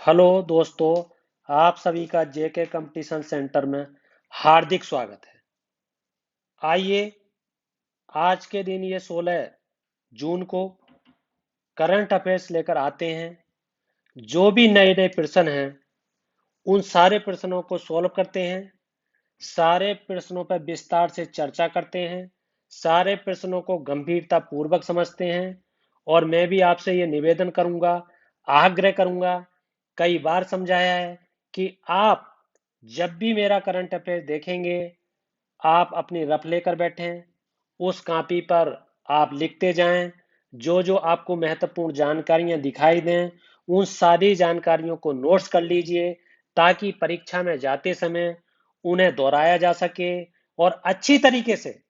Hello दोस्तों, आप सभी का जेके कंपटीशन सेंटर में हार्दिक स्वागत है। आइए आज के दिन ये 16 जून को करंट अफेयर्स लेकर आते हैं। जो भी नए नए प्रश्न हैं उन सारे प्रश्नों को सॉल्व करते हैं। सारे प्रश्नों पर विस्तार से चर्चा करते हैं। सारे प्रश्नों को गंभीरता पूर्वक समझते हैं। और मैं भी आपसे ये निवेदन करूंगा, आग्रह करूंगा, कई बार समझाया है कि आप जब भी मेरा करंट अफेयर देखेंगे, आप अपनी रफ लेकर बैठें। उस कॉपी पर आप लिखते जाएं। जो जो आपको महत्वपूर्ण जानकारियां दिखाई दें, उन सारी जानकारियों को नोट्स कर लीजिए, ताकि परीक्षा में जाते समय उन्हें दोहराया जा सके और अच्छी तरीके से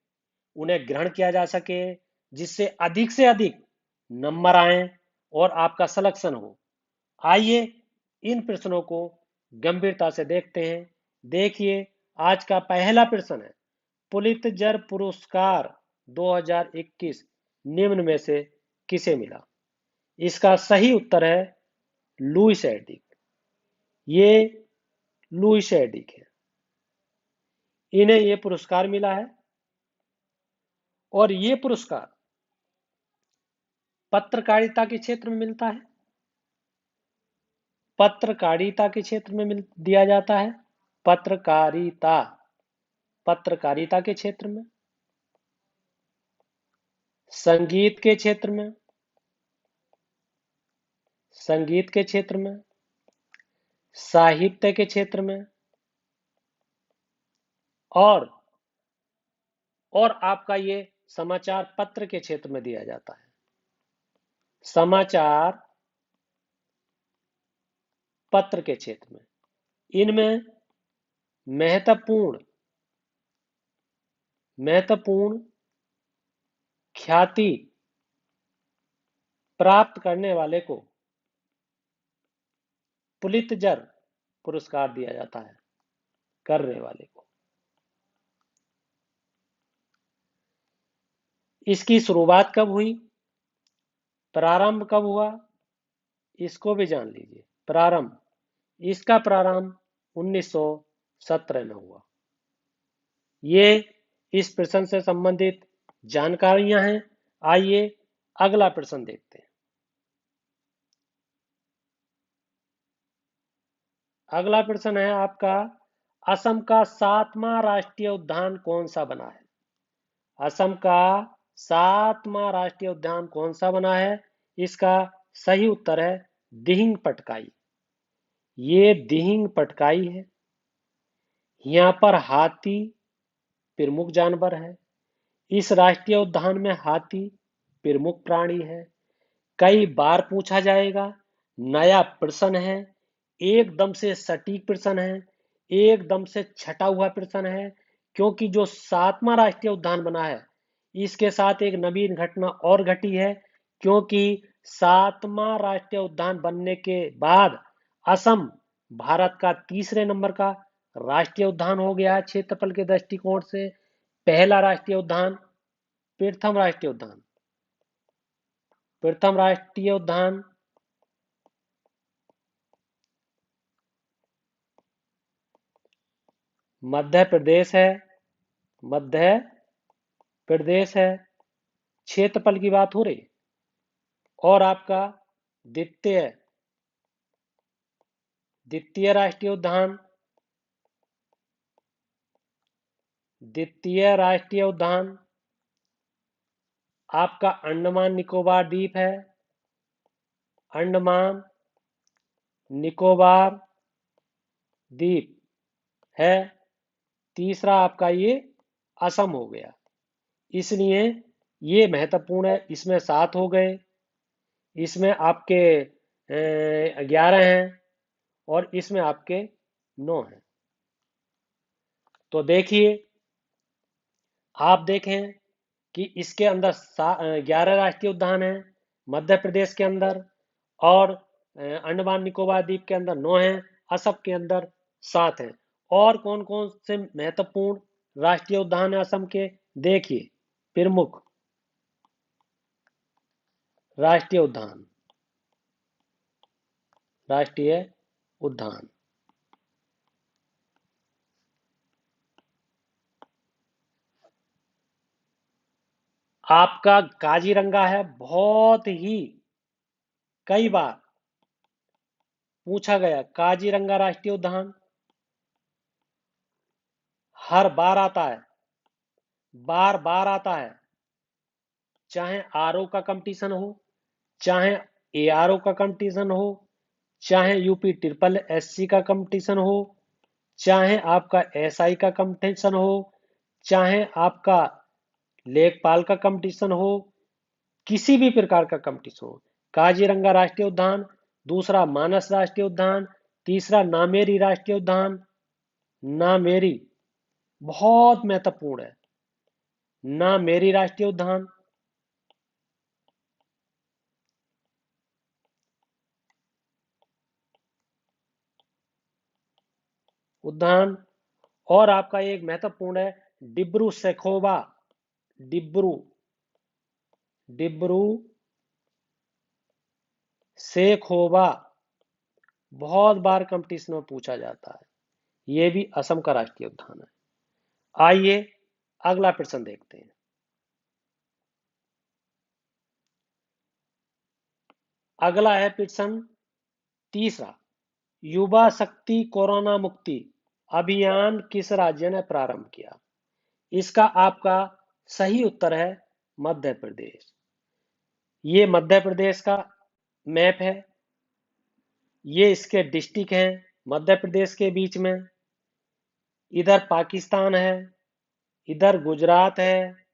उन्हें ग्रहण किया जा सके, जिससे अधिक से अधिक नंबर आए और आपका सिलेक्शन हो। आइए इन प्रश्नों को गंभीरता से देखते हैं। देखिए, आज का पहला प्रश्न है, पुलित्जर पुरस्कार 2021 निम्न में से किसे मिला? इसका सही उत्तर है लुईस एडिक। ये लुईस एडिक है, इन्हें ये पुरस्कार मिला है। और ये पुरस्कार पत्रकारिता के क्षेत्र में मिलता है। पत्रकारिता के क्षेत्र में दिया जाता है। पत्रकारिता पत्रकारिता के क्षेत्र में, संगीत के क्षेत्र में, संगीत के क्षेत्र में, साहित्य के क्षेत्र में, और आपका ये समाचार पत्र के क्षेत्र में दिया जाता है। समाचार पत्र के क्षेत्र में इनमें महत्वपूर्ण ख्याति प्राप्त करने वाले को पुलित्जर पुरस्कार दिया जाता है, करने वाले को। इसकी शुरुआत कब हुई, प्रारंभ कब हुआ, इसको भी जान लीजिए। इसका प्रारंभ 1917 में हुआ। ये इस प्रश्न से संबंधित जानकारियां हैं। आइए अगला प्रश्न देखते हैं। अगला प्रश्न है आपका, असम का 7वां राष्ट्रीय उद्यान कौन सा बना है? असम का 7वां राष्ट्रीय उद्यान कौन सा बना है? इसका सही उत्तर है दिहिंग पटकाई। ये दिहिंग पटकाई है। यहाँ पर हाथी प्रमुख जानवर है। इस राष्ट्रीय उद्यान में हाथी प्रमुख प्राणी है। कई बार पूछा जाएगा, नया प्रश्न है, एकदम से सटीक प्रश्न है, एकदम से छटा हुआ प्रश्न है। क्योंकि जो 7वां राष्ट्रीय उद्यान बना है, इसके साथ एक नवीन घटना और घटी है। क्योंकि 7वां राष्ट्रीय उद्यान बनने के बाद असम भारत का तीसरे नंबर का राष्ट्रीय उद्यान हो गया है क्षेत्रफल के दृष्टिकोण से। पहला राष्ट्रीय उद्यान, प्रथम राष्ट्रीय उद्यान, प्रथम राष्ट्रीय उद्यान मध्य प्रदेश है। मध्य प्रदेश है। क्षेत्रफल की बात हो रही। और आपका द्वितीय द्वितीय राष्ट्रीय उद्यान, द्वितीय राष्ट्रीय उद्यान आपका अंडमान निकोबार द्वीप है। अंडमान निकोबार द्वीप है। तीसरा आपका ये असम हो गया। इसलिए ये महत्वपूर्ण है। इसमें 7 हो गए, इसमें आपके 11 हैं, और इसमें आपके 9 हैं। तो देखिए, आप देखें कि इसके अंदर 11 राष्ट्रीय उद्यान हैं मध्य प्रदेश के अंदर, और अंडमान निकोबार द्वीप के अंदर 9 हैं, असम के अंदर 7 हैं। और कौन कौन से महत्वपूर्ण राष्ट्रीय उद्यान है असम के? देखिए, प्रमुख राष्ट्रीय उद्यान, राष्ट्रीय उद्यान। आपका काजीरंगा है, बहुत ही कई बार पूछा गया काजीरंगा राष्ट्रीय उद्यान, हर बार आता है, बार बार आता है, चाहे आरओ का कंपटीशन हो, चाहे एआरओ का कंपटीशन हो, चाहे यूपी ट्रिपल एससी का कंपटीशन हो, चाहे आपका एसआई का कंपटीशन हो, चाहे आपका लेखपाल का कंपटीशन हो, किसी भी प्रकार का कंपटीशन हो, काजीरंगा राष्ट्रीय उद्यान, दूसरा मानस राष्ट्रीय उद्यान, तीसरा नामेरी राष्ट्रीय उद्यान। नामेरी बहुत महत्वपूर्ण है, नामेरी राष्ट्रीय उद्यान। उद्यान और आपका एक महत्वपूर्ण है डिब्रू सैखोवा, डिब्रू डिब्रू सैखोवा, बहुत बार कंपटीशन में पूछा जाता है, यह भी असम का राष्ट्रीय उद्यान है। आइए अगला प्रश्न देखते हैं। अगला है प्रश्न तीसरा, युवा शक्ति कोरोना मुक्ति अभियान किस राज्य ने प्रारंभ किया? इसका आपका सही उत्तर है मध्य प्रदेश। ये मध्य प्रदेश का मैप है, ये इसके डिस्ट्रिक्ट हैं मध्य प्रदेश के बीच में। इधर पाकिस्तान है, इधर गुजरात है,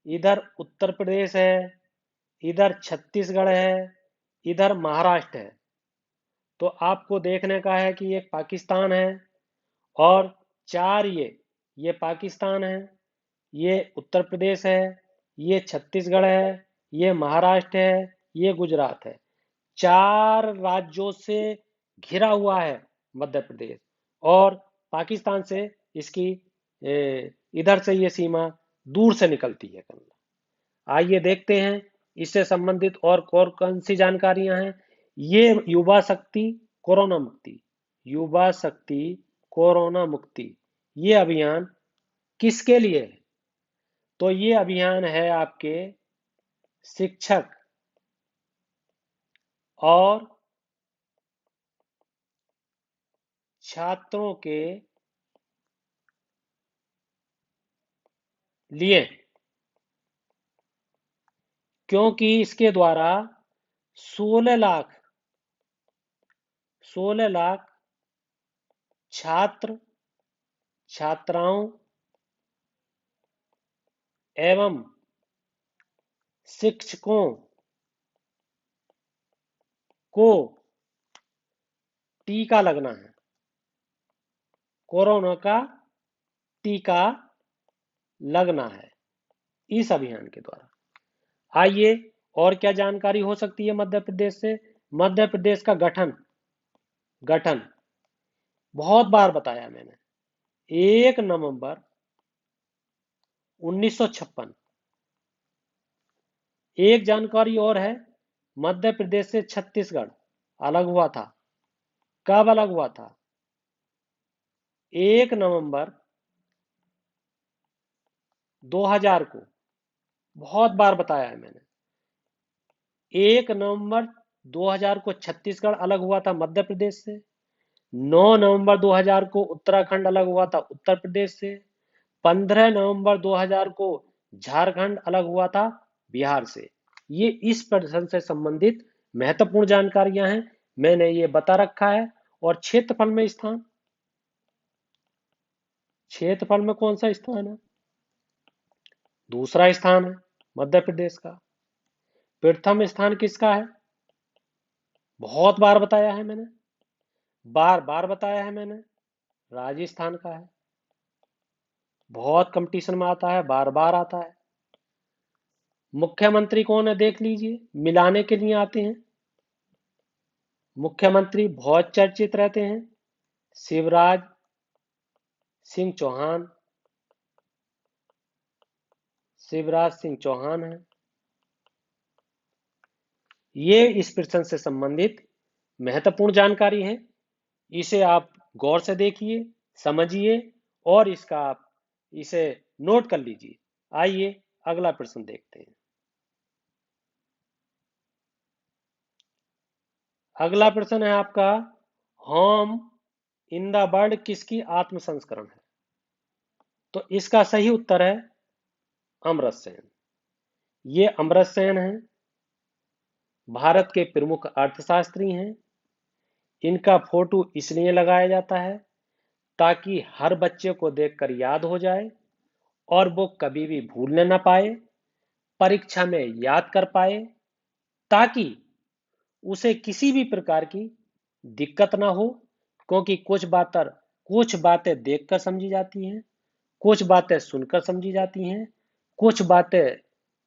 इधर उत्तर प्रदेश है, इधर छत्तीसगढ़ है, इधर महाराष्ट्र है। तो आपको देखने का है कि एक पाकिस्तान है और चार ये पाकिस्तान है, ये उत्तर प्रदेश है, ये छत्तीसगढ़ है, ये महाराष्ट्र है, ये गुजरात है। चार राज्यों से घिरा हुआ है मध्य प्रदेश, और पाकिस्तान से इसकी इधर से ये सीमा दूर से निकलती है। आइए देखते हैं इससे संबंधित और कौन सी जानकारियां हैं। ये युवा शक्ति कोरोना मुक्ति, युवा शक्ति कोरोना मुक्ति, ये अभियान किसके लिए है? तो ये अभियान है आपके शिक्षक और छात्रों के लिए, क्योंकि इसके द्वारा 16 लाख 16 लाख छात्र छात्राओं एवं शिक्षकों को टीका लगना है, कोरोना का टीका लगना है इस अभियान के द्वारा। आइए और क्या जानकारी हो सकती है मध्य प्रदेश से। मध्य प्रदेश का गठन गठन बहुत बार बताया मैंने, 1 नवंबर 1956। एक जानकारी और है, मध्य प्रदेश से छत्तीसगढ़ अलग हुआ था। कब अलग हुआ था? 1 नवंबर 2000 को। बहुत बार बताया है मैंने, 1 नवंबर 2000 को छत्तीसगढ़ अलग हुआ था मध्य प्रदेश से। 9 नवंबर 2000 को उत्तराखंड अलग हुआ था उत्तर प्रदेश से। 15 नवंबर 2000 को झारखंड अलग हुआ था बिहार से। ये इस प्रश्न से संबंधित महत्वपूर्ण जानकारियां हैं, मैंने ये बता रखा है। और क्षेत्रफल में स्थान, क्षेत्रफल में कौन सा स्थान है? दूसरा स्थान है मध्य प्रदेश का। प्रथम स्थान किसका है? बहुत बार बताया है मैंने, बार बार बताया है मैंने, राजस्थान का है। बहुत कंपटीशन में आता है, बार बार आता है। मुख्यमंत्री कौन है देख लीजिए, मिलाने के लिए आते हैं। मुख्यमंत्री बहुत चर्चित रहते हैं, शिवराज सिंह चौहान, शिवराज सिंह चौहान है। ये इस प्रश्न से संबंधित महत्वपूर्ण जानकारी है। इसे आप गौर से देखिए, समझिए और इसका आप इसे नोट कर लीजिए। आइए अगला प्रश्न देखते हैं। अगला प्रश्न है आपका, होम इन द वर्ल्ड किसकी आत्म संस्करण है? तो इसका सही उत्तर है अमर्त्य सेन। ये अमर्त्य सेन हैं, भारत के प्रमुख अर्थशास्त्री हैं। इनका फोटो इसलिए लगाया जाता है ताकि हर बच्चे को देखकर याद हो जाए और वो कभी भी भूलने ना पाए, परीक्षा में याद कर पाए, ताकि उसे किसी भी प्रकार की दिक्कत ना हो। क्योंकि कुछ बातें देखकर समझी जाती हैं, कुछ बातें सुनकर समझी जाती हैं, कुछ बातें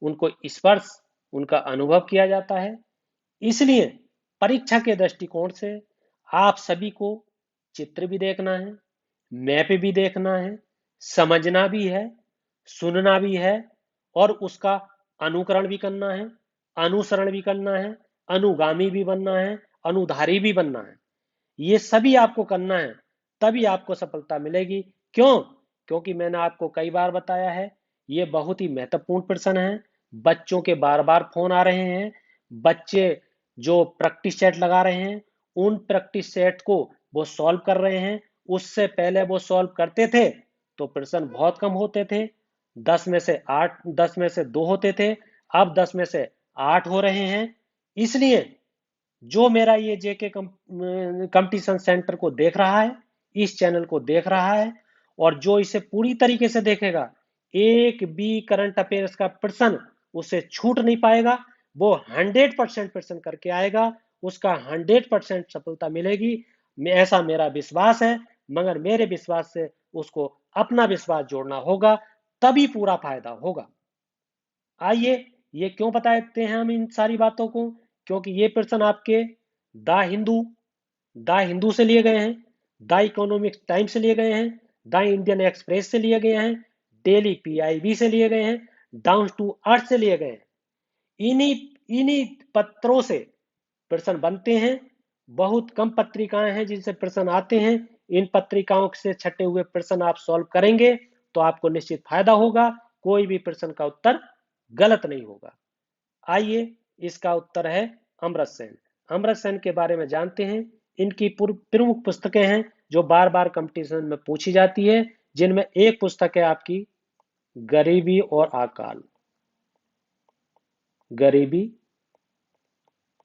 उनको स्पर्श उनका अनुभव किया जाता है। इसलिए परीक्षा के दृष्टिकोण से आप सभी को चित्र भी देखना है, मैप भी देखना है, समझना भी है, सुनना भी है और उसका अनुकरण भी करना है, अनुसरण भी करना है, अनुगामी भी बनना है, अनुधारी भी बनना है। ये सभी आपको करना है, तभी आपको सफलता मिलेगी। क्यों? क्योंकि मैंने आपको कई बार बताया है, ये बहुत ही महत्वपूर्ण प्रश्न है। बच्चों के बार बार फोन आ रहे हैं, बच्चे जो प्रैक्टिस सेट लगा रहे हैं, उन प्रैक्टिस सेट को वो सॉल्व कर रहे हैं। उससे पहले वो सॉल्व करते थे तो प्रश्न बहुत कम होते थे, 10 में से 2 होते थे, अब 10 में से 8 हो रहे हैं। इसलिए जो मेरा ये जेके कंपटीशन सेंटर को देख रहा है, इस चैनल को देख रहा है, और जो इसे पूरी तरीके से देखेगा, एक भी करंट अफेयर्स का प्रश्न उसे छूट नहीं पाएगा। वो 100% प्रश्न करके आएगा, उसका 100% सफलता मिलेगी। ऐसा मेरा विश्वास है। मगर मेरे विश्वास से उसको अपना विश्वास जोड़ना होगा, तभी पूरा फायदा होगा। आइए, ये क्यों बताते हैं हम इन सारी बातों को? क्योंकि ये प्रश्न आपके द हिंदू द हिंदू से लिए गए हैं, द इकोनॉमिक टाइम्स से लिए गए हैं, द इंडियन एक्सप्रेस से लिए गए हैं, डेली पीआईबी से लिए गए हैं, डाउन टू अर्थ से लिए गए हैं। इन्हीं इन्हीं पत्रों से प्रश्न बनते हैं। बहुत कम पत्रिकाएं हैं जिनसे प्रश्न आते हैं। इन पत्रिकाओं से छटे हुए प्रश्न आप सॉल्व करेंगे तो आपको निश्चित फायदा होगा, कोई भी प्रश्न का उत्तर गलत नहीं होगा। आइए, इसका उत्तर है अमर्त्य सेन। अमर्त्य सेन के बारे में जानते हैं। इनकी प्रमुख पुस्तकें हैं जो बार बार कंपटीशन में पूछी जाती है, जिनमें एक पुस्तक है आपकी गरीबी और अकाल। गरीबी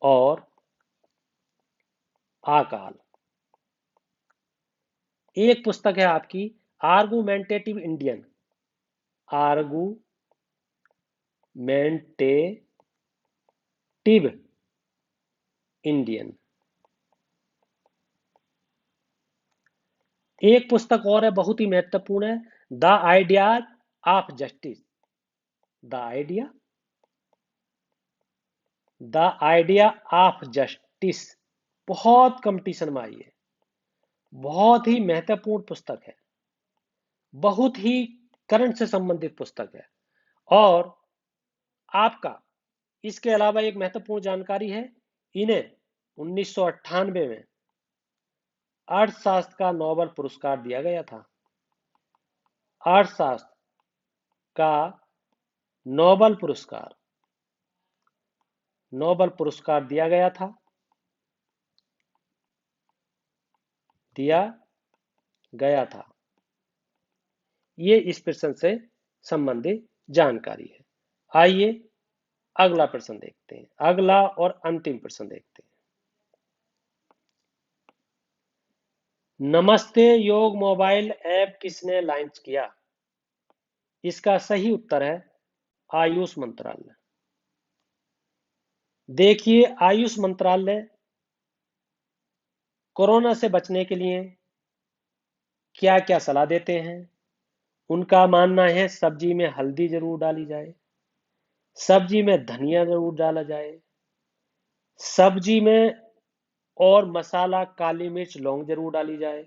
और अकाल। एक पुस्तक है आपकी आर्गुमेंटेटिव इंडियन। Argumentative Indian. एक पुस्तक और है, बहुत ही महत्वपूर्ण है, the idea of justice. The idea the idea of justice बहुत कंपटीशन में आई है, बहुत ही महत्वपूर्ण पुस्तक है, बहुत ही करंट से संबंधित पुस्तक है। और आपका इसके अलावा एक महत्वपूर्ण जानकारी है, इन्हें 1998 में अर्थशास्त्र का नोबेल पुरस्कार दिया गया था। अर्थशास्त्र का नोबेल पुरस्कार दिया गया था, दिया गया था। ये इस प्रश्न से संबंधित जानकारी है। आइए अगला प्रश्न देखते हैं, अगला और अंतिम प्रश्न देखते हैं। नमस्ते योग मोबाइल ऐप किसने लॉन्च किया? इसका सही उत्तर है आयुष मंत्रालय। देखिए, आयुष मंत्रालय कोरोना से बचने के लिए क्या क्या सलाह देते हैं। उनका मानना है सब्जी में हल्दी जरूर डाली जाए, सब्जी में धनिया जरूर डाला जाए, सब्जी में और मसाला काली मिर्च लौंग जरूर डाली जाए।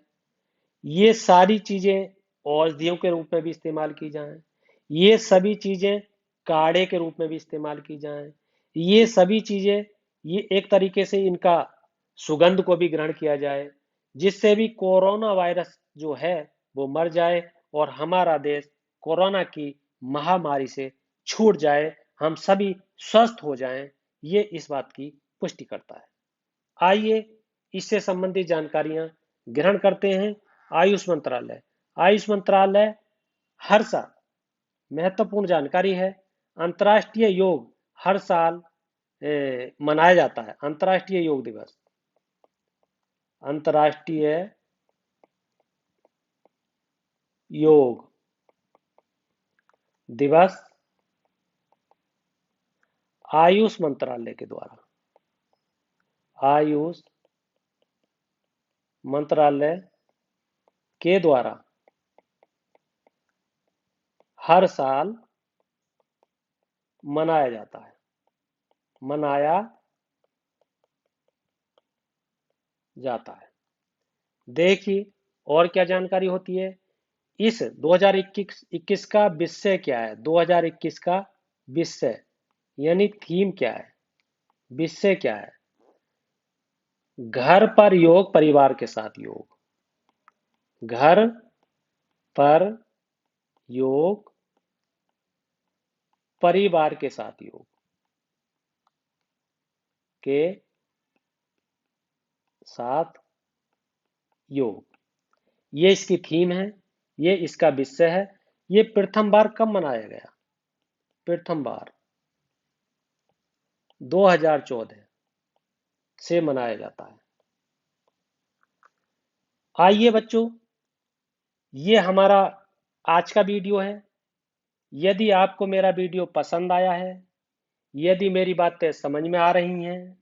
ये सारी चीजें औषधियों के रूप में भी इस्तेमाल की जाएं। ये सभी चीजें काढ़े के रूप में भी इस्तेमाल की जाएं। ये सभी चीजें, ये एक तरीके से इनका सुगंध को भी ग्रहण किया जाए। जिससे भी कोरोना वायरस जो है वो मर जाए और हमारा देश कोरोना की महामारी से छूट जाए, हम सभी स्वस्थ हो जाएं, ये इस बात की पुष्टि करता है। आइए इससे संबंधित जानकारियां ग्रहण करते हैं। आयुष मंत्रालय आयुष मंत्रालय हर साल, महत्वपूर्ण जानकारी है, अंतर्राष्ट्रीय योग हर साल मनाया जाता है। अंतर्राष्ट्रीय योग दिवस, अंतर्राष्ट्रीय योग दिवस आयुष मंत्रालय के द्वारा, आयुष मंत्रालय के द्वारा हर साल मनाया जाता है, मनाया जाता है। देखिए और क्या जानकारी होती है। इस 2021 का विषय क्या है? 2021 का विषय यानी थीम क्या है, विषय क्या है? घर पर योग, परिवार के साथ योग। घर पर योग, परिवार के साथ योग के साथ योग, ये इसकी थीम है, ये इसका विषय है। ये प्रथम बार कब मनाया गया? प्रथम बार 2014 से मनाया जाता है। आइए बच्चों, ये हमारा आज का वीडियो है। यदि आपको मेरा वीडियो पसंद आया है, यदि मेरी बातें समझ में आ रही हैं,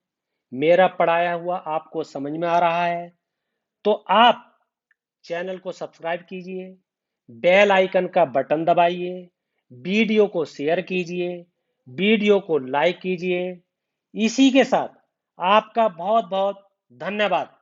मेरा पढ़ाया हुआ आपको समझ में आ रहा है, तो आप चैनल को सब्सक्राइब कीजिए, बेल आइकन का बटन दबाइए, वीडियो को शेयर कीजिए, वीडियो को लाइक कीजिए। इसी के साथ आपका बहुत बहुत धन्यवाद।